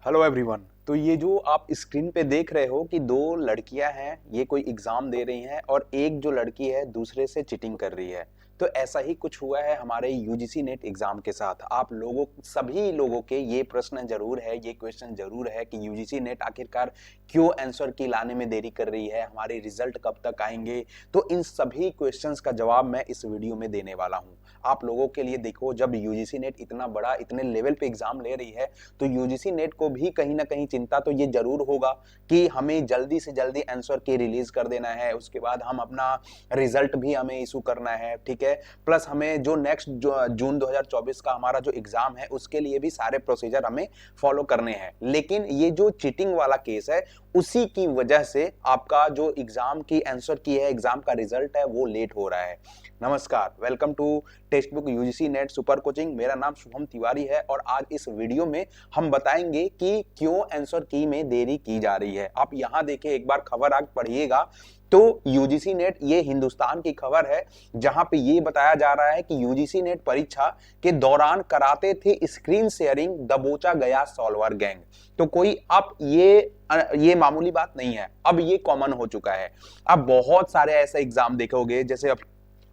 Hello everyone. तो ये जो आप स्क्रीन पे देख रहे हो कि दो लड़कियां हैं, ये कोई एग्जाम दे रही हैं और एक जो लड़की है दूसरे से चीटिंग कर रही है। तो ऐसा ही कुछ हुआ है हमारे यूजीसी नेट एग्जाम के साथ। आप लोगों सभी लोगों के ये प्रश्न जरूर है, ये क्वेश्चन जरूर है कि यूजीसी नेट आखिरकार क्यों आंसर की लाने में देरी कर रही है, हमारे रिजल्ट कब तक आएंगे। तो इन सभी क्वेश्चंस का जवाब मैं इस वीडियो में देने वाला हूँ आप लोगों के लिए। देखो, जब यूजीसी नेट इतना बड़ा इतने लेवल पे एग्जाम ले रही है तो यूजीसी नेट को भी कहीं ना कहीं चिंता तो ये जरूर होगा कि हमें जल्दी से जल्दी आंसर की रिलीज कर देना है, उसके बाद हम अपना रिजल्ट भी हमें इशू करना है, ठीक है। प्लस हमें जो नेक्स्ट जून 2024 का हमारा जो एग्जाम है उसके लिए भी सारे प्रोसीजर हमें फॉलो करने हैं। लेकिन ये जो चीटिंग वाला केस है उसी की वजह से आपका जो एग्जाम की आंसर की है, एग्जाम का रिजल्ट है, वो लेट हो रहा है। नमस्कार, welcome to textbook UGC NET super coaching. मेरा नाम शुभम तिवारी है और आज इस वीडियो में हम बताएंगे कि क्यों आंसर की में देरी की जा रही है। आप यहां देखिए, एक बार खबर आगे पढ़िएगा तो यूजीसी नेट, ये हिंदुस्तान की खबर है जहां पे ये बताया जा रहा है कि यूजीसी नेट परीक्षा के दौरान कराते थे स्क्रीन शेयरिंग, दबोचा गया सॉल्वर गैंग। तो कोई अब ये मामूली बात नहीं है, अब ये कॉमन हो चुका है। अब बहुत सारे ऐसे एग्जाम देखोगे, जैसे अब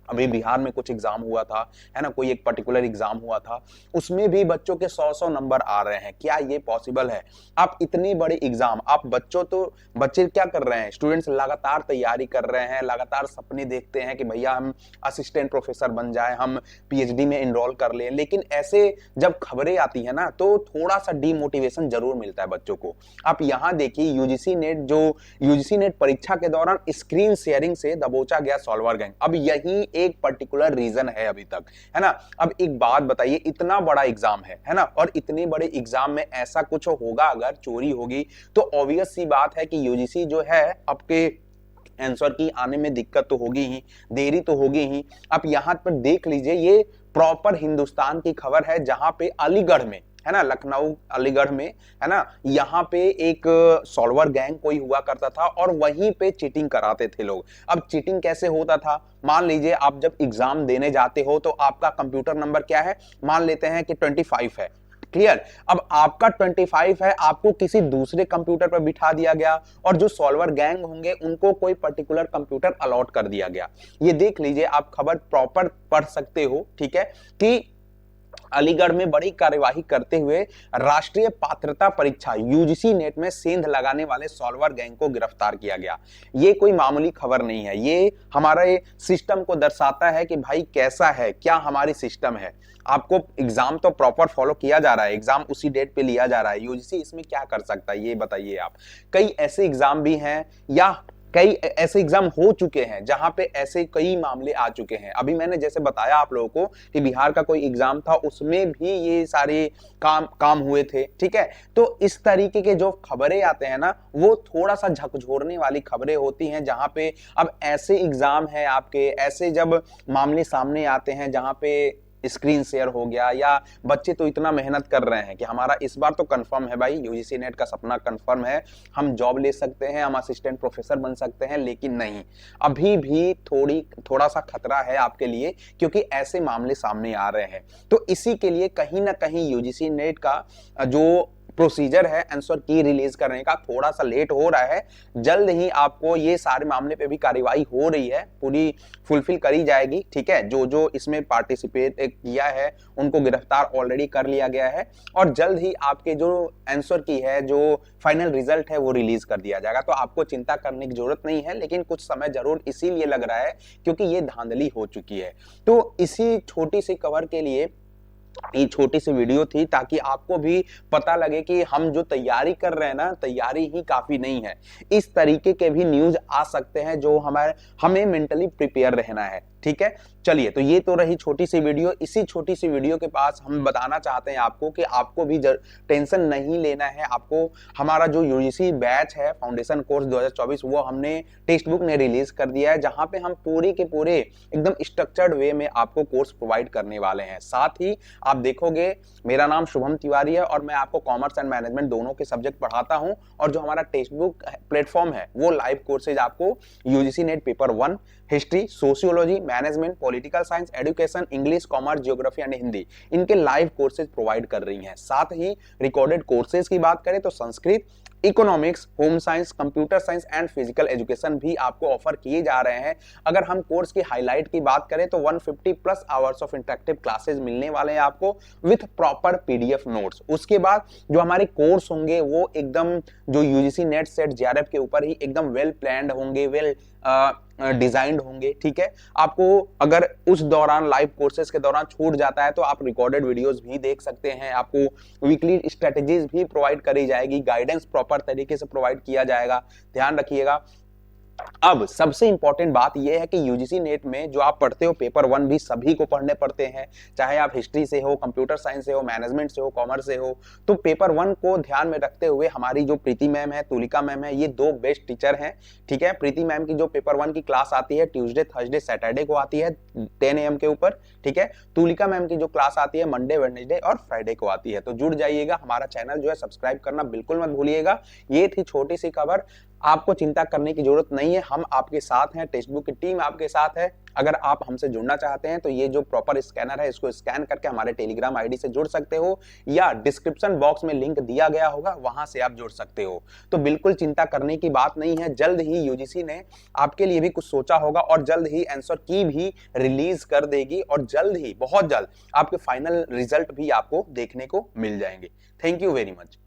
अभी बिहार में कुछ एग्जाम हुआ था, है ना, कोई एक पर्टिकुलर एग्जाम हुआ था, उसमें भी बच्चों के 100-100 नंबर आ रहे हैं। क्या ये पॉसिबल है? आप इतनी बड़ी एग्जाम, आप बच्चे क्या कर रहे हैं, स्टूडेंट्स लगातार तैयारी कर रहे हैं, लगातार सपने देखते हैं कि भैया हम असिस्टेंट प्रोफेसर बन जाए, हम पीएचडी में एनरोल कर लें। लेकिन ऐसे जब खबरें आती है ना तो थोड़ा सा डीमोटिवेशन जरूर मिलता है बच्चों को। आप यहाँ देखिए, यूजीसी नेट परीक्षा के दौरान स्क्रीन शेयरिंग से दबोचा गया सॉल्वर गैंग। अब यही एक पर्टिकुलर रीजन है अभी तक, है ना। अब एक बात बताइए, इतना बड़ा एग्जाम है ना, और इतने बड़े एग्जाम में ऐसा कुछ होगा, अगर चोरी होगी तो ऑब्वियस सी बात है कि यूजीसी जो है आपके आंसर की आने में दिक्कत तो होगी ही, देरी तो होगी ही। आप यहां पर देख लीजिए, ये प्रॉपर हिंदुस्तान की खबर है जहां पे अलीगढ़ में, है ना, लखनऊ अलीगढ़ में, है ना, यहाँ पे एक सॉल्वर गैंग कोई हुआ करता था और वहीं पे चीटिंग कराते थे लोग। अब चीटिंग कैसे होता था? मान लीजिए आप जब एग्जाम देने जाते हो तो आपका कंप्यूटर नंबर क्या है, मान लेते हैं कि 25 है, क्लियर। अब आपका 25 है, आपको किसी दूसरे कंप्यूटर पर बिठा दिया गया और जो सॉल्वर गैंग होंगे उनको कोई पर्टिकुलर कंप्यूटर अलॉट कर दिया गया। ये देख लीजिए, आप खबर प्रॉपर पढ़ सकते हो, ठीक है, कि अलीगढ़ में बड़ी कार्यवाही करते हुए राष्ट्रीय पात्रता परीक्षा यूजीसी नेट में सेंध लगाने वाले सॉल्वर गैंग को गिरफ्तार किया गया। ये कोई मामूली खबर नहीं है, ये हमारे सिस्टम को दर्शाता है कि भाई कैसा है, क्या हमारी सिस्टम है। आपको एग्जाम तो प्रॉपर फॉलो किया जा रहा है, एग्जाम उसी डेट पे लिया जा रहा है, यूजीसी इसमें क्या कर सकता है ये बताइए आप। कई ऐसे एग्जाम भी हैं या कई ऐसे एग्जाम हो चुके हैं जहां पे ऐसे कई मामले आ चुके हैं। अभी मैंने जैसे बताया आप लोगों को कि बिहार का कोई एग्जाम था, उसमें भी ये सारे काम हुए थे, ठीक है। तो इस तरीके के जो खबरें आते हैं ना, वो थोड़ा सा झकझोरने वाली खबरें होती हैं, जहां पे अब ऐसे एग्जाम है आपके, ऐसे जब मामले सामने आते हैं जहां पे स्क्रीन शेयर हो गया, या बच्चे तो इतना मेहनत कर रहे हैं कि हमारा इस बार तो कंफर्म है भाई, यूजीसी नेट का सपना कंफर्म है, हम जॉब ले सकते हैं, हम असिस्टेंट प्रोफेसर बन सकते हैं। लेकिन नहीं, अभी भी थोड़ा सा खतरा है आपके लिए, क्योंकि ऐसे मामले सामने आ रहे हैं। तो इसी के लिए कहीं ना कहीं यूजीसी नेट का जो प्रोसीजर है आंसर की रिलीज करने का, थोड़ा सा लेट हो रहा है। जल्द ही आपको ये सारे मामले पे भी कार्रवाई हो रही है, पूरी फुलफिल करी जाएगी, ठीक है। जो जो इसमें पार्टिसिपेट किया है उनको गिरफ्तार ऑलरेडी कर लिया गया है और जल्द ही आपके जो आंसर की है, जो फाइनल रिजल्ट है, वो रिलीज कर दिया जाएगा। तो आपको चिंता करने की जरूरत नहीं है, लेकिन कुछ समय जरूर इसीलिए लग रहा है क्योंकि ये धांधली हो चुकी है। तो इसी छोटी सी कवर के लिए ये छोटी सी वीडियो थी, ताकि आपको भी पता लगे कि हम जो तैयारी कर रहे हैं ना, तैयारी ही काफी नहीं है। इस तरीके के भी न्यूज आ सकते हैं जो हमें मेंटली प्रिपेयर रहना है, ठीक है। चलिए, तो ये तो रही छोटी सी वीडियो। इसी छोटी सी वीडियो के पास हम बताना चाहते हैं आपको कि आपको भी टेंशन नहीं लेना है। आपको हमारा जो यूजीसी बैच है, फाउंडेशन कोर्स 2024, वो हमने टेक्स्ट बुक ने रिलीज कर दिया है, जहां पे हम पूरे के पूरे एकदम स्ट्रक्चर्ड वे में आपको कोर्स प्रोवाइड करने वाले हैं। साथ ही आप देखोगे, मेरा नाम शुभम तिवारी है और मैं आपको कॉमर्स एंड मैनेजमेंट दोनों के सब्जेक्ट पढ़ाता हूं। और जो हमारा टेक्स्ट बुक प्लेटफॉर्म है, वो लाइव कोर्सेज आपको UGC net paper 1, history, sociology, management, political science, education, English, commerce, geography and Hindi, इनके लाइव कोर्सेज प्रोवाइड कर रही हैं। साथ ही रिकॉर्डेड कोर्सेज की बात करें तो Sanskrit, economics, home science, computer science and physical education भी आपको ऑफर किए जा रहे हैं। अगर हम कोर्स की हाईलाइट की बात करें तो 150 plus hours of interactive classes मिलने वाले हैं आपको विथ प्रॉपर पीडीएफ नोट्स। उसके बाद जो हमारे कोर्स होंगे वो एकदम जो यूजीसी नेट सेट जेआरएफ के ऊपर ही एकदम वेल प्लान्ड होंगे, वेल डिजाइंड होंगे। ठीक है, आपको अगर उस दौरान लाइव कोर्सेज के दौरान छूट जाता है तो आप रिकॉर्डेड वीडियोस भी देख सकते हैं। आपको वीकली स्ट्रेटेजीज भी प्रोवाइड करी जाएगी, गाइडेंस प्रॉपर तरीके से प्रोवाइड किया जाएगा, ध्यान रखिएगा। अब सबसे इंपॉर्टेंट बात यह है कि यूजीसी नेट में जो आप पढ़ते हो पेपर 1 भी सभी को पढ़ने पड़ते हैं, चाहे आप हिस्ट्री से हो, कंप्यूटर साइंस से हो, मैनेजमेंट से हो, कॉमर्स से हो। तो पेपर 1 को ध्यान में रखते हुए हमारी जो प्रीति मैम है, तुलिका मैम है, ये 2 बेस्ट टीचर हैं। ठीक है, प्रीति मैम की जो पेपर 1 की क्लास आती है ट्यूसडे, थर्सडे, सैटरडे को आती है 10 AM के ऊपर। ठीक है, तुलिका मैम की जो क्लास आती है मंडे, वेडनेसडे और फ्राइडे को आती है। तो जुड़ जाइएगा, हमारा चैनल जो है सब्सक्राइब करना बिल्कुल मत भूलिएगा। ये थी छोटी सी खबर, आपको चिंता करने की जरूरत नहीं है, हम आपके साथ हैं, टेक्स्ट बुक की टीम आपके साथ है। अगर आप हमसे जुड़ना चाहते हैं तो ये जो प्रॉपर स्कैनर है इसको स्कैन करके हमारे टेलीग्राम आईडी से जुड़ सकते हो, या डिस्क्रिप्शन बॉक्स में लिंक दिया गया होगा, वहां से आप जुड़ सकते हो। तो बिल्कुल चिंता करने की बात नहीं है, जल्द ही यूजीसी ने आपके लिए भी कुछ सोचा होगा और जल्द ही आंसर की भी रिलीज कर देगी और जल्द ही, बहुत जल्द आपके फाइनल रिजल्ट भी आपको देखने को मिल जाएंगे। Thank you very much.